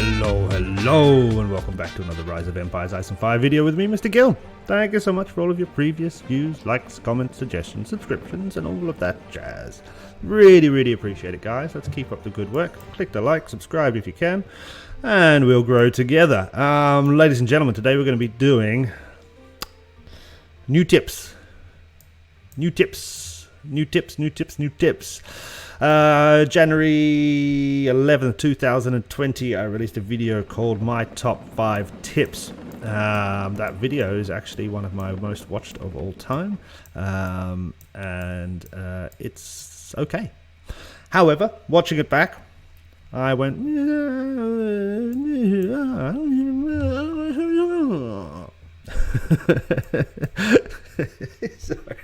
Hello, and welcome back to another Rise of Empires Ice and Fire video with me, Mr. Gill. Thank you so much for all of your previous views, likes, comments, suggestions, subscriptions, and all of that jazz. Really appreciate it, guys. Let's keep up the good work. Click the like, subscribe if you can, and we'll grow together. Ladies and gentlemen, today we're going to be doing new tips. January 11th, 2020, I released a video called My Top 5 Tips. That video is actually one of my most watched of all time, and it's okay. However, watching it back, I went... Sorry.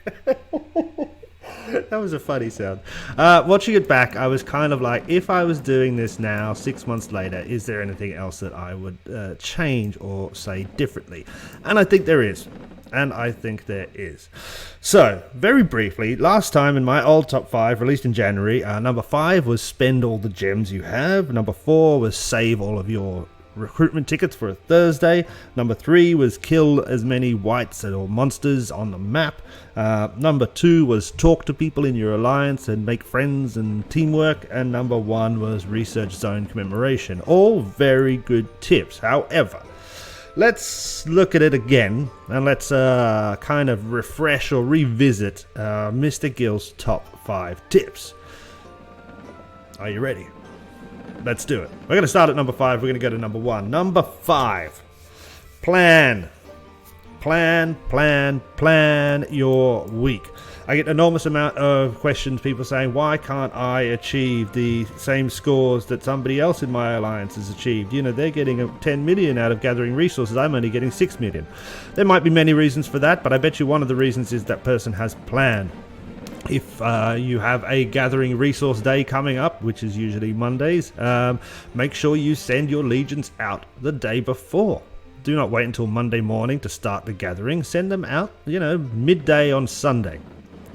That was a funny sound. Watching it back, I was kind of like, if I was doing this now, 6 months later, is there anything else that I would change or say differently? And I think there is. So, very briefly, last time in my old top 5, released in January, number 5 was spend all the gems you have. Number 4 was save all of your recruitment tickets for a Thursday. Number 3 was kill as many wights or monsters on the map. Number 2 was talk to people in your alliance and make friends and teamwork. And number 1 was research zone commemoration. All very good tips. However, let's look at it again and let's kind of refresh or revisit Mr. Gill's top 5 tips. Are you ready? Let's do it. We're going to start at number 5. We're going to go to number 1. Number 5. Plan your week. I get an enormous amount of questions, people saying, why can't I achieve the same scores that somebody else in my alliance has achieved? You know, they're getting 10 million out of gathering resources. I'm only getting 6 million. There might be many reasons for that, but I bet you one of the reasons is that person has planned. If you have a gathering resource day coming up, which is usually Mondays, make sure you send your legions out the day before. Do not wait until Monday morning to start the gathering. Send them out, midday on Sunday,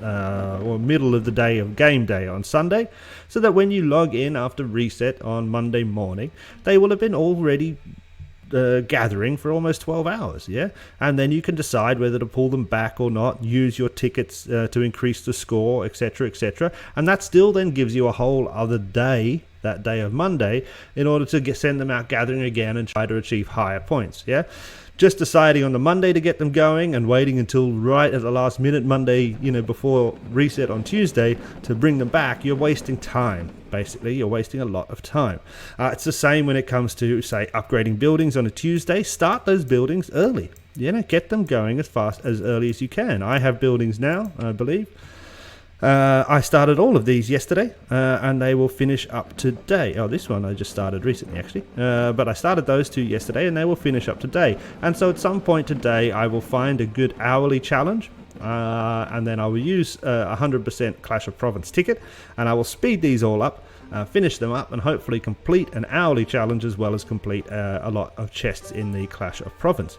or middle of the day of game day on Sunday, so that when you log in after reset on Monday morning, they will have been already gathering for almost 12 hours, and then you can decide whether to pull them back or not, use your tickets to increase the score, etc., and that still then gives you a whole other day, that day of Monday, in order to send them out gathering again and try to achieve higher points. Just deciding on the Monday to get them going and waiting until right at the last minute Monday, before reset on Tuesday to bring them back, you're wasting time. Basically, you're wasting a lot of time. It's the same when it comes to, say, upgrading buildings on a Tuesday. Start those buildings early. Get them going as early as you can. I have buildings now, I believe. I started all of these yesterday, and they will finish up today. Oh, this one I just started recently, actually. But I started those 2 yesterday, and they will finish up today. And so at some point today, I will find a good hourly challenge, and then I will use 100% Clash of Province ticket, and I will speed these all up, finish them up, and hopefully complete an hourly challenge as well as complete a lot of chests in the Clash of Province.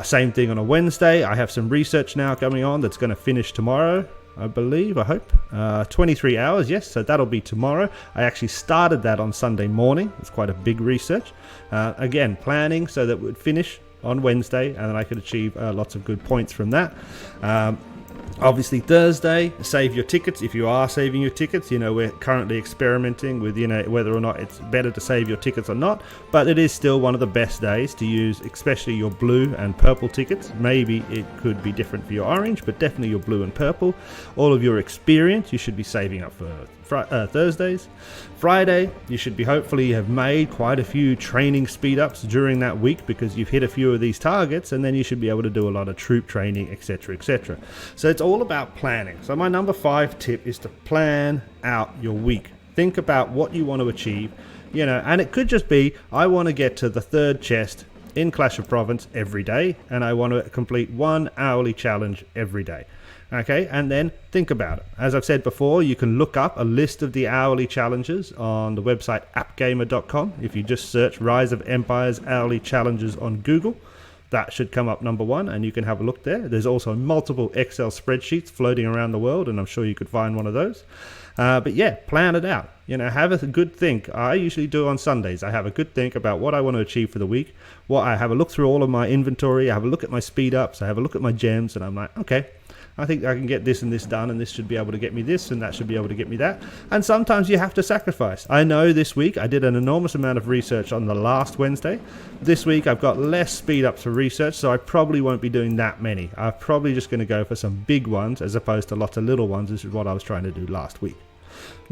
Same thing on a Wednesday. I have some research now going on that's going to finish tomorrow, I believe, I hope. 23 hours, yes, so that'll be tomorrow. I actually started that on Sunday morning. It's quite a big research. Again, planning so that it would finish on Wednesday, and then I could achieve lots of good points from that. Obviously Thursday, save your tickets if you are saving your tickets. We're currently experimenting with whether or not it's better to save your tickets or not, but it is still one of the best days to use, especially your blue and purple tickets. Maybe it could be different for your orange, but definitely your blue and purple. All of your experience you should be saving up for Thursdays. Friday, you should be hopefully have made quite a few training speed ups during that week, because you've hit a few of these targets, and then you should be able to do a lot of troop training, etc. So it's all about planning. So my number 5 tip is to plan out your week. Think about what you want to achieve, and it could just be, I want to get to the 3rd chest in Clash of Province every day, and I want to complete 1 hourly challenge every day. Okay, and then think about it. As I've said before, you can look up a list of the hourly challenges on the website appgamer.com. If you just search Rise of Empires hourly challenges on Google, that should come up number 1, and you can have a look there. There's also multiple Excel spreadsheets floating around the world, and I'm sure you could find one of those. But yeah, plan it out. You know, have a good think. I usually do on Sundays. I have a good think about what I want to achieve for the week. What I have a look through all of my inventory. I have a look at my speed ups. I have a look at my gems, and I'm like, okay, I think I can get this and this done, and this should be able to get me this, and that should be able to get me that. And sometimes you have to sacrifice. I know this week I did an enormous amount of research on the last Wednesday. This week I've got less speed ups for research, so I probably won't be doing that many. I'm probably just going to go for some big ones as opposed to lots of little ones. This is what I was trying to do last week.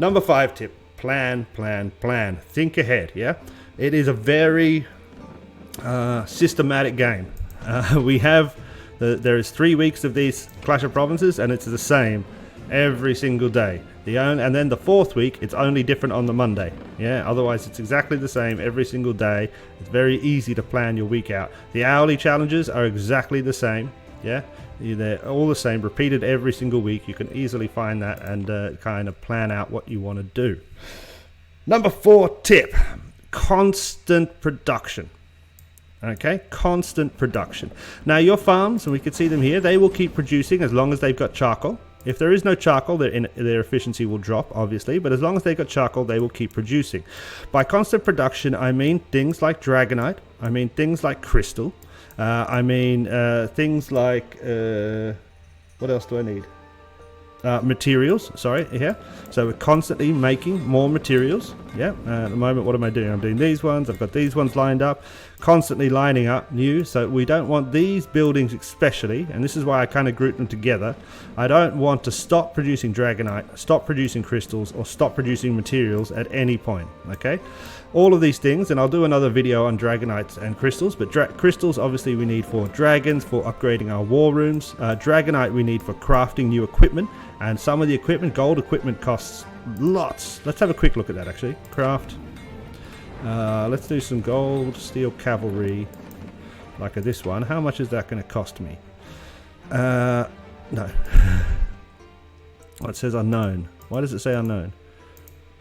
Number 5 tip. Plan, plan, plan. Think ahead, yeah? It is a very systematic game. There is 3 weeks of these Clash of Provinces, and it's the same every single day. And then the 4th week, it's only different on the Monday. Yeah, otherwise it's exactly the same every single day. It's very easy to plan your week out. The hourly challenges are exactly the same. Yeah, they're all the same, repeated every single week. You can easily find that and kind of plan out what you want to do. Number 4 tip, constant production. Okay, constant production. Now your farms, and we can see them here, they will keep producing as long as they've got charcoal. If there is no charcoal, their efficiency will drop, obviously, but as long as they've got charcoal, they will keep producing. By constant production, I mean things like Dragonite, I mean things like Crystal, I mean things like, what else do I need? Materials, sorry, here. So we're constantly making more materials. Yeah, at the moment, what am I doing? I'm doing these ones, I've got these ones lined up, constantly lining up new. So we don't want these buildings especially, and this is why I kind of group them together. I don't want to stop producing Dragonite, stop producing crystals, or stop producing materials at any point, okay? All of these things, and I'll do another video on Dragonites and crystals, but crystals obviously we need for dragons, for upgrading our war rooms. Dragonite we need for crafting new equipment, and some of the equipment, gold equipment, costs lots. Let's have a quick look at that actually. Craft. Let's do some gold steel cavalry, like this one. How much is that going to cost me? No. Oh, it says unknown. Why does it say unknown?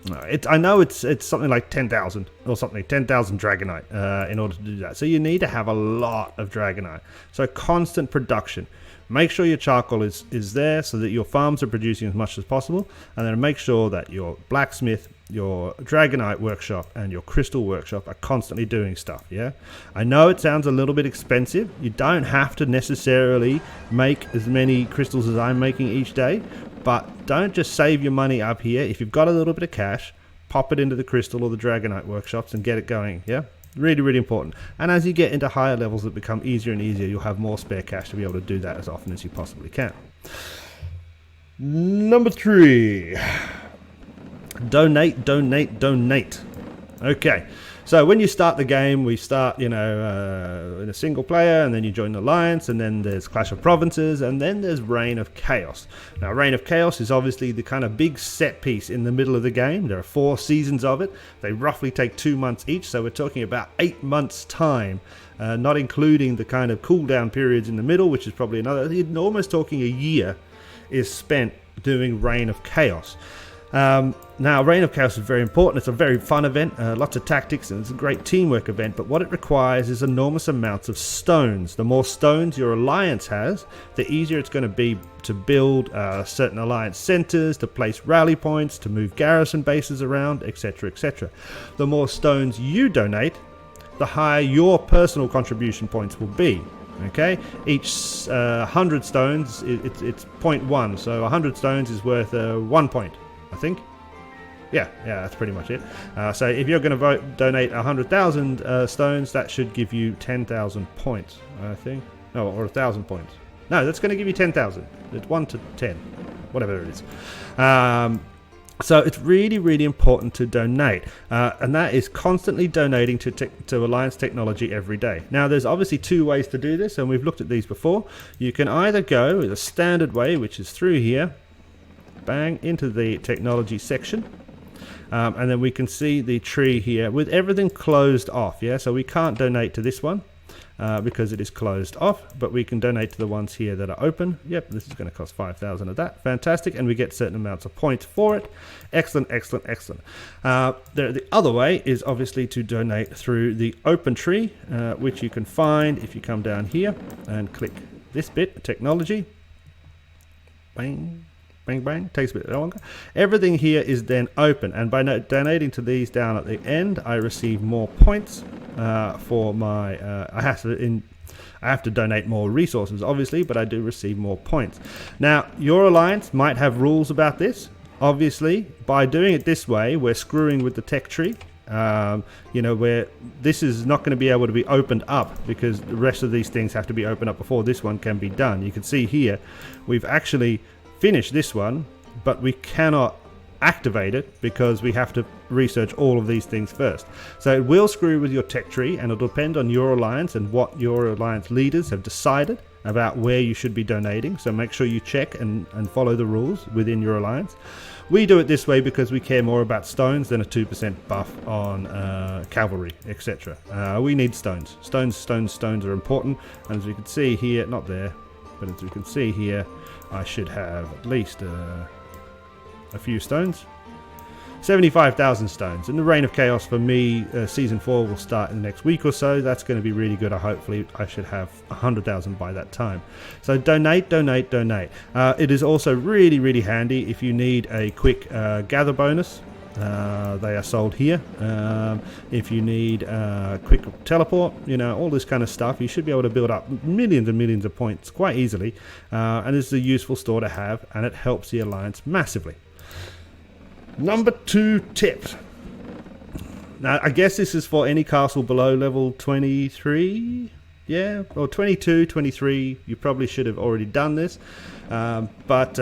No, I know it's something like 10,000 or something, 10,000 Dragonite in order to do that. So you need to have a lot of Dragonite. So constant production. Make sure your charcoal is there so that your farms are producing as much as possible, and then make sure that your blacksmith, your Dragonite workshop, and your crystal workshop are constantly doing stuff. Yeah, I know it sounds a little bit expensive. You don't have to necessarily make as many crystals as I'm making each day, but don't just save your money up here. If you've got a little bit of cash, pop it into the crystal or the Dragonite workshops and get it going. Yeah, really, really important. And as you get into higher levels that become easier and easier, you'll have more spare cash to be able to do that as often as you possibly can. Number 3. Donate, donate, donate. Okay, so when you start the game, we start, in a single player, and then you join the alliance, and then there's Clash of Provinces, and then there's Reign of Chaos. Now, Reign of Chaos is obviously the kind of big set piece in the middle of the game. There are 4 seasons of it. They roughly take 2 months each, so we're talking about 8 months' time, not including the kind of cooldown periods in the middle, which is probably another, almost talking a year is spent doing Reign of Chaos. Now, Reign of Chaos is very important. It's a very fun event, lots of tactics, and it's a great teamwork event, but what it requires is enormous amounts of stones. The more stones your alliance has, the easier it's going to be to build certain alliance centers, to place rally points, to move garrison bases around, etc., etc. The more stones you donate, the higher your personal contribution points will be. Okay, each 100 stones, it's 0.1, so 100 stones is worth 1 point, I think. Yeah, that's pretty much it. So if you're going to donate 100,000 stones, that should give you 10,000 points, I think. No, or 1,000 points. No, that's going to give you 10,000. It's 1 to 10, whatever it is. So it's really, really important to donate, and that is constantly donating to Alliance technology every day. Now, there's obviously 2 ways to do this, and we've looked at these before. You can either go with a standard way, which is through here, bang, into the technology section, and then we can see the tree here with everything closed off. Yeah, so we can't donate to this one because it is closed off, but we can donate to the ones here that are open. Yep, this is going to cost 5,000 of that. Fantastic, and we get certain amounts of points for it. Excellent, excellent, excellent. The other way is obviously to donate through the open tree, which you can find if you come down here and click this bit, technology. Bang. bang, bang, takes a bit longer. Everything here is then open, and by donating to these down at the end, I receive more points for my, I have to donate more resources, obviously, but I do receive more points. Now, your alliance might have rules about this. Obviously, by doing it this way, we're screwing with the tech tree. Where this is not going to be able to be opened up because the rest of these things have to be opened up before this one can be done. You can see here, we've actually finished this one, but we cannot activate it because we have to research all of these things first. So it will screw with your tech tree, and it'll depend on your alliance and what your alliance leaders have decided about where you should be donating. So make sure you check and follow the rules within your alliance. We do it this way because we care more about stones than a 2% buff on cavalry, etc. We need stones. Stones are important. And as we can see here, not there, but as we can see here, I should have at least a few stones. 75,000 stones. And the Reign of Chaos for me, Season 4 will start in the next week or so. That's going to be really good. Hopefully I should have 100,000 by that time. So donate. It is also really, really handy if you need a quick gather bonus. They are sold here. If you need quick teleport, all this kind of stuff, you should be able to build up millions and millions of points quite easily. And this is a useful store to have, and it helps the alliance massively. Number 2 tip. Now, I guess this is for any castle below level 23. Yeah, or 22, 23. You probably should have already done this. But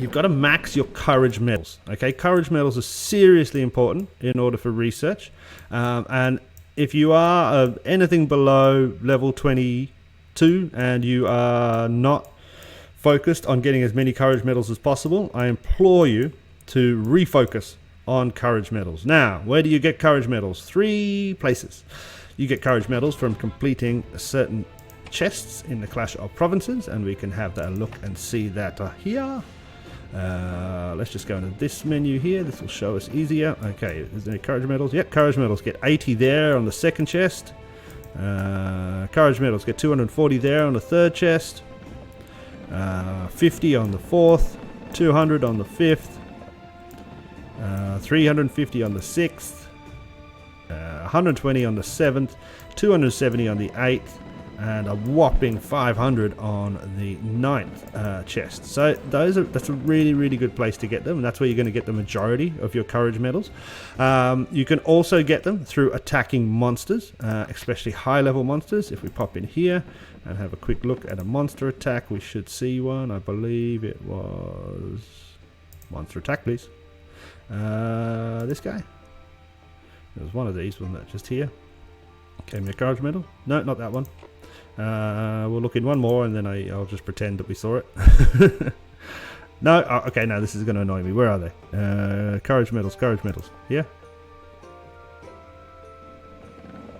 you've got to max your courage medals. Okay, courage medals are seriously important in order for research. And if you are anything below level 22 and you are not focused on getting as many courage medals as possible, I implore you to refocus on courage medals. Now, where do you get courage medals? 3 places. You get courage medals from completing certain chests in the Clash of Provinces, and we can have that look and see that here. Let's just go into this menu here. This will show us easier. Okay, is there any courage medals? Yep, courage medals. Get 80 there on the second chest. Courage medals. Get 240 there on the third chest. 50 on the fourth. 200 on the fifth. 350 on the 6th, 120 on the 7th, 270 on the 8th, and a whopping 500 on the 9th chest. So that's a really, really good place to get them, and that's where you're going to get the majority of your courage medals. You can also get them through attacking monsters, especially high level monsters. If we pop in here and have a quick look at a monster attack, we should see one. I believe it was monster attack, please. This guy. There was one of these, wasn't it? Just here. Gave me a courage medal. No, not that one. We'll look in one more and then I'll just pretend that we saw it. No, okay, no, this is going to annoy me. Where are they? Courage medals. Here?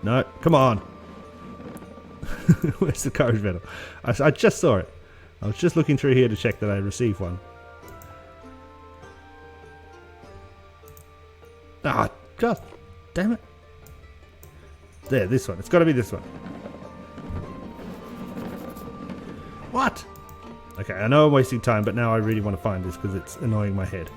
No, come on. Where's the courage medal? I just saw it. I was just looking through here to check that I received one. Ah, God damn it. There, this one. It's got to be this one. What? Okay, I know I'm wasting time, but now I really want to find this because it's annoying my head.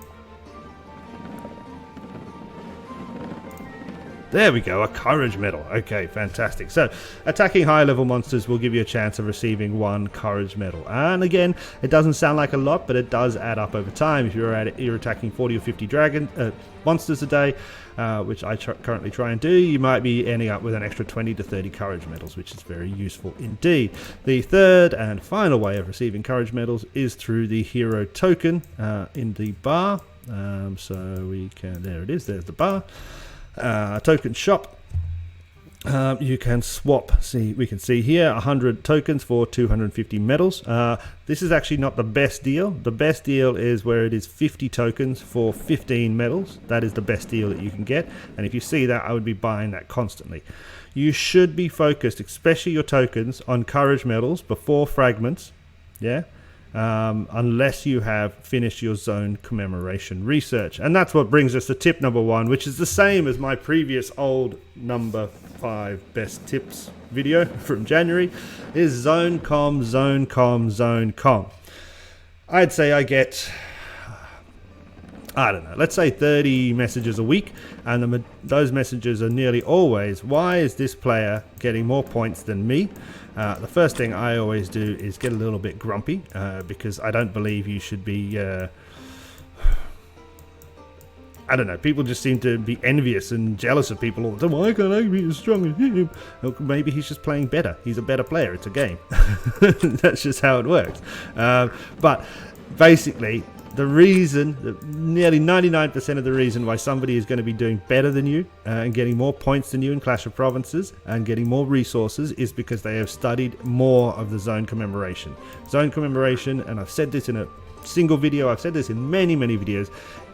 There we go, a courage medal. Okay, fantastic. So, attacking higher level monsters will give you a chance of receiving 1 courage medal. And again, it doesn't sound like a lot, but it does add up over time. If you're attacking 40 or 50 monsters a day, which I currently try and do, you might be ending up with an extra 20 to 30 courage medals, which is very useful indeed. The third and final way of receiving courage medals is through the hero token in the bar. So we can, there it is, there's the bar. Token shop. You can swap. See, we can see here 100 tokens for 250 medals. This is actually not the best deal. The best deal is where it is 50 tokens for 15 medals. That is the best deal that you can get. And if you see that, I would be buying that constantly. You should be focused, especially your tokens, on courage medals before fragments. Yeah. Unless you have finished your zone commemoration research. And that's what brings us to tip number 1, which is the same as my previous old number 5 best tips video from January, is zone com. I'd say I get, I don't know, let's say 30 messages a week, and those messages are nearly always, why is this player getting more points than me? The first thing I always do is get a little bit grumpy, because I don't believe you should be, I don't know, people just seem to be envious and jealous of people all the time. Why can't I be as strong as him? Well, maybe he's just playing better. He's a better player. It's a game. That's just how it works. But basically, the reason, nearly 99% of the reason why somebody is going to be doing better than you and getting more points than you in Clash of Provinces and getting more resources is because they have studied more of the zone commemoration. Zone commemoration, and I've said this in a single video, I've said this in many videos,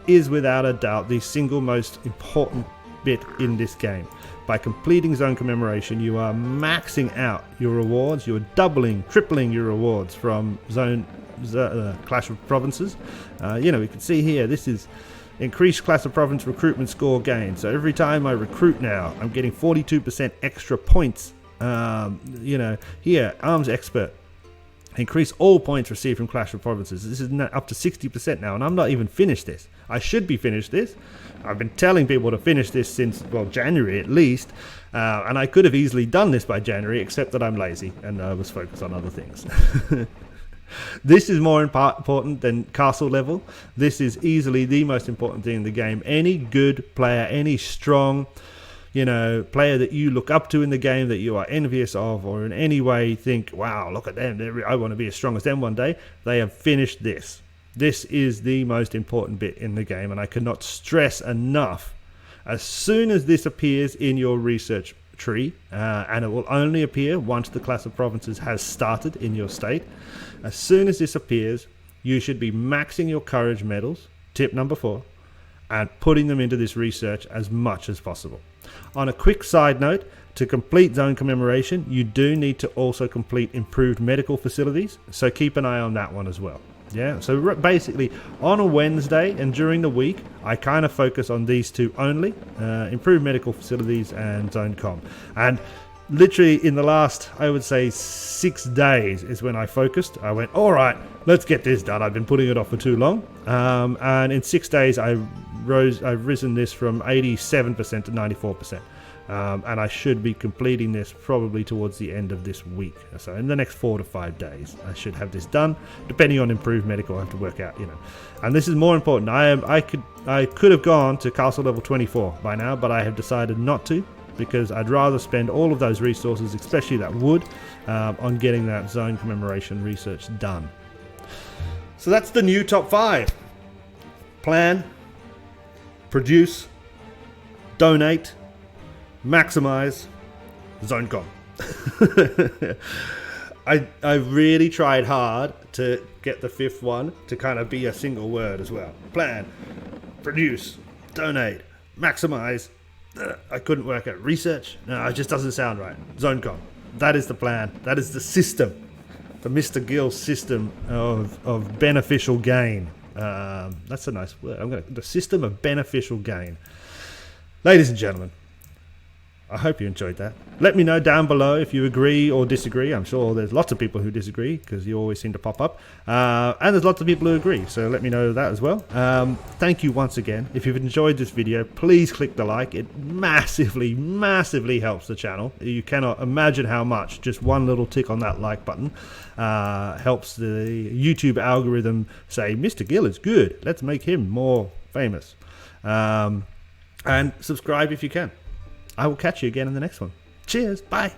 is without a doubt the single most important bit in this game. By completing zone commemoration, you are maxing out your rewards. You are doubling, tripling your rewards from Clash of Provinces. We can see here, this is increased Clash of Province recruitment score gain. So every time I recruit now, I'm getting 42% extra points. Here, Arms Expert. Increase all points received from Clash of Provinces. This is up to 60% now, and I'm not even finished this. I should be finished this. I've been telling people to finish this since, January at least, and I could have easily done this by January, except that I'm lazy and I was focused on other things. This is more important than castle level. This is easily the most important thing in the game. Any good player, any strong player that you look up to in the game, that you are envious of, or in any way think, wow, look at them, I want to be as strong as them one day, they have finished this. This is the most important bit in the game, and I cannot stress enough, as soon as this appears in your research tree, and it will only appear once the Clash of Provinces has started in your state, as soon as this appears, you should be maxing your courage medals, tip number 4, and putting them into this research as much as possible. On a quick side note, to complete zone commemoration, you do need to also complete improved medical facilities, so keep an eye on that one as well. Yeah, so basically on a Wednesday and during the week, I kind of focus on these two only, improved medical facilities and zone com. And literally in the last, I would say 6 days is when I focused. I went, all right, let's get this done. I've been putting it off for too long. And in 6 days, I've risen this from 87% to 94%. And I should be completing this probably towards the end of this week. So in the next 4 to 5 days, I should have this done. Depending on improved medical, I have to work out, And this is more important. I could have gone to castle level 24 by now, but I have decided not to, because I'd rather spend all of those resources, especially that wood, on getting that zone commemoration research done. So that's the new top 5. Plan, produce, donate, maximize, zone com. I really tried hard to get the 5th one to kind of be a single word as well. Plan, produce, donate, maximize. I couldn't work out research. No, it just doesn't sound right. Zone com. That is the plan. That is the system. The Mr. Gill system of beneficial gain. That's a nice word. The system of beneficial gain. Ladies and gentlemen, I hope you enjoyed that. Let me know down below if you agree or disagree. I'm sure there's lots of people who disagree, because you always seem to pop up. And there's lots of people who agree, so let me know that as well. Thank you once again. If you've enjoyed this video, please click the like. It massively helps the channel. You cannot imagine how much just one little tick on that like button helps the YouTube algorithm say, Mr. Gill is good. Let's make him more famous. And subscribe if you can. I will catch you again in the next one. Cheers. Bye.